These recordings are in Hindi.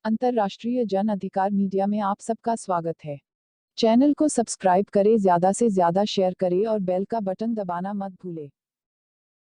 अंतर्राष्ट्रीय जन अधिकार मीडिया में आप सबका स्वागत है। चैनल को सब्सक्राइब करें, ज़्यादा से ज़्यादा शेयर करें और बेल का बटन दबाना मत भूलें।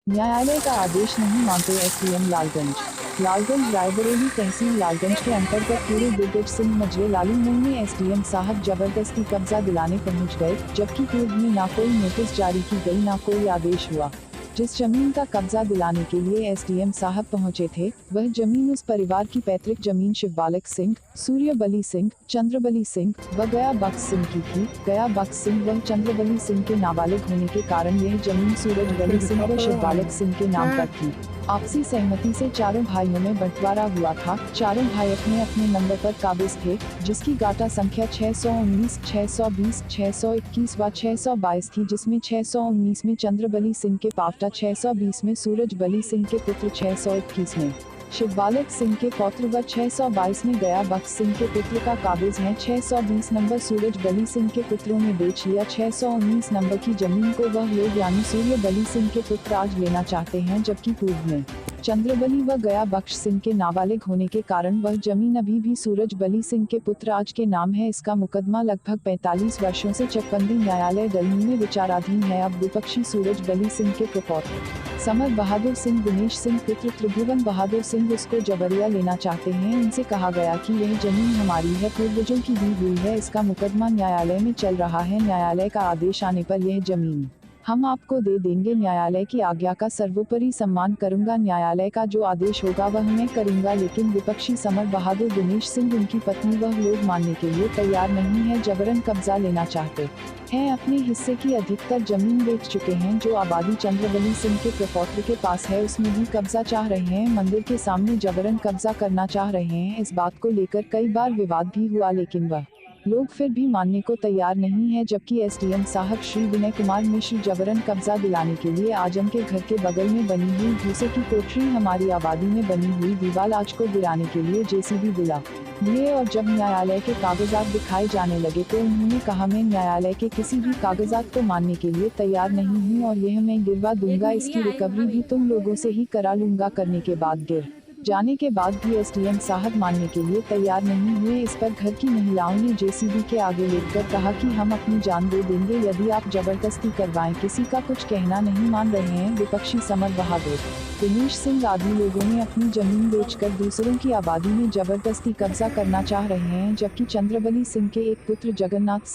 न्यायालय का आदेश नहीं मानते एसडीएम लालगंज रायबरेली तहसील लालगंज के अंतर्गत पूरे दिग्गज सिंह मजरे लालू मोह में एसडीएम साहब जबरदस्ती कब्जा दिलाने पहुंच गए, जबकि पूर्व में ना कोई नोटिस जारी की गई ना कोई आदेश हुआ। जिस जमीन का कब्जा दिलाने के लिए एसडीएम साहब पहुंचे थे, वह जमीन उस परिवार की पैतृक जमीन शिवबालक सिंह, सूर्यबली सिंह, चंद्रबली सिंह व गया बख्श सिंह की थी। गया बख्श सिंह व चंद्रबली सिंह के नाबालिग होने के कारण यह जमीन सूरजबली सिंह व शिवबालक सिंह के नाम पर थी। आपसी सहमति से चारों भाइयों में बंटवारा हुआ था। चारों भाई अपने अपने नंबर पर काबिज थे, जिसकी गाटा संख्या 619, 620, 621 व 622 थी, जिसमें 619 में चंद्रबली सिंह के पावटा, 620 में सूरजबली सिंह के पुत्र, 621 में शिवबालक सिंह के पौत्र व 622 में गया बख्श सिंह के पुत्र का काबिज है। 620 नंबर सूरजबली सिंह के पुत्रों ने बेच लिया। 619 नंबर की जमीन को वह लोग यानी सूर्यबली सिंह के पुत्र आज लेना चाहते हैं, जबकि पूर्व में चंद्रबली व गया बख्श सिंह के नाबालिग होने के कारण वह जमीन अभी भी सूरजबली सिंह के पुत्र आज के नाम है। इसका मुकदमा लगभग 45 वर्षों से चकबंदी न्यायालय डलनी में विचाराधीन है। अब विपक्षी सूरजबली सिंह के प्रपौत्र समर बहादुर सिंह दिनेश सिंह पुत्र त्रिभुवन बहादुर सिंह उसको जबरिया लेना चाहते हैं। उनसे कहा गया कि यह जमीन हमारी है, पूर्वजों की दी हुई है। इसका मुकदमा न्यायालय में चल रहा है। न्यायालय का आदेश आने पर यह जमीन हम आपको दे देंगे। न्यायालय की आज्ञा का सर्वोपरि सम्मान करूंगा। न्यायालय का जो आदेश होगा वह मैं करूंगा। लेकिन विपक्षी समर बहादुर दिनेश सिंह, उनकी पत्नी वह लोग मानने के लिए तैयार नहीं है, जबरन कब्जा लेना चाहते हैं। अपने हिस्से की अधिकतर जमीन बेच चुके हैं। जो आबादी चंद्रबली सिंह के प्रपौत्र के पास है उसमें भी कब्जा चाह रहे हैं। मंदिर के सामने जबरन कब्जा करना चाह रहे हैं। इस बात को लेकर कई बार विवाद भी हुआ, लेकिन वह लोग फिर भी मानने को तैयार नहीं है। जबकि एसडीएम साहब श्री विनय कुमार मिश्र जबरन कब्जा दिलाने के लिए आजम के घर के बगल में बनी हुई भूसे की कोठरी, हमारी आबादी में बनी हुई दीवार आज को गिराने के लिए जेसीबी बुला लिए। और जब न्यायालय के कागजात दिखाए जाने लगे तो उन्होंने कहा, मैं न्यायालय के किसी भी कागजात को मानने के लिए तैयार नहीं हूँ और यह मैं गिरवा दूंगा। इसकी रिकवरी भी तुम लोगों से ही करा लूंगा। करने के बाद गिर जाने के बाद भी एसडीएम साहब मानने के लिए तैयार नहीं हुए। इस पर घर की महिलाओं ने जेसीबी के आगे लेटकर कहा कि हम अपनी जान दे देंगे यदि आप जबरदस्ती करवाएं। किसी का कुछ कहना नहीं मान रहे हैं। विपक्षी समर बहादुर दिनेश सिंह आदि लोगों ने अपनी जमीन बेचकर दूसरों की आबादी में जबरदस्ती कब्जा करना चाह रहे हैं। जबकि चंद्रबली सिंह के एक पुत्र जगन्नाथ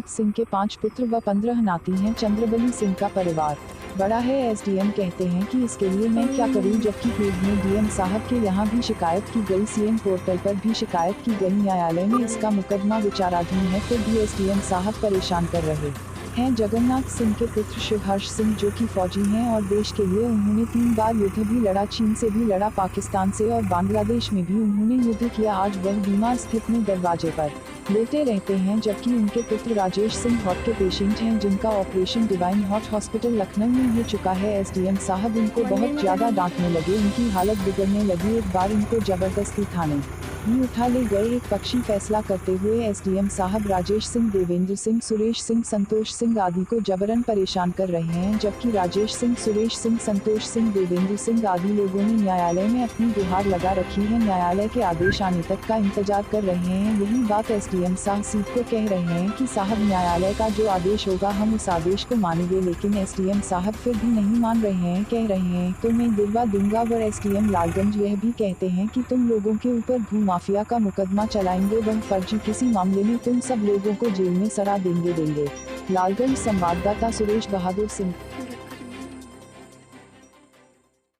सिंह के 5 पुत्र व 15 नाती हैं। चंद्रबली सिंह का परिवार बड़ा है। एसडीएम कहते हैं कि इसके लिए मैं क्या करूं, जबकि पूर्व में डीएम साहब के यहाँ भी शिकायत की गई, सीएम पोर्टल पर भी शिकायत की गई। न्यायालय में इसका मुकदमा विचाराधीन है, फिर भी एसडीएम साहब परेशान कर रहे हैं। जगन्नाथ सिंह के पुत्र शिवहर्ष सिंह, जो कि फौजी हैं और देश के लिए उन्होंने 3 बार युद्ध भी लड़ा, चीन से भी लड़ा, पाकिस्तान से और बांग्लादेश में भी उन्होंने युद्ध किया। आज वह बीमार स्थिति में दरवाजे पर लेटे रहते हैं। जबकि उनके पुत्र राजेश सिंह हार्ट के पेशेंट हैं, जिनका operation divine heart hospital Lucknow में हो चुका है। एसडीएम साहब उनको बहुत ज्यादा डांटने लगे, उनकी हालत बिगड़ने लगी। एक बार उनको जबरदस्ती थाने भी उठा ले गए। एक पक्षी फैसला करते हुए एसडीएम साहब राजेश सिंह, देवेंद्र सिंह, सुरेश सिंह, संतोष सिंह आदि को जबरन परेशान कर रहे हैं। जबकि राजेश सिंह, सुरेश सिंह, संतोष सिंह, देवेंद्र सिंह आदि लोगों ने न्यायालय में अपनी गुहार लगा रखी है। न्यायालय के आदेश आने तक का इंतजार कर रहे हैं। यही बात एसडीएम साहब को कह रहे हैं कि साहब न्यायालय का जो आदेश होगा हम उस आदेश को मानेंगे। लेकिन एसडीएम साहब फिर भी नहीं मान रहे हैं, कह रहे हैं तो मैं गिरवा दूंगा। और एसडीएम लालगंज यह भी कहते हैं कि तुम लोगों के ऊपर भू माफिया का मुकदमा चलाएंगे, वह फर्जी किसी मामले में तुम सब लोगों को जेल में सड़ा देंगे। लालगंज संवाददाता सुरेश बहादुर सिंह।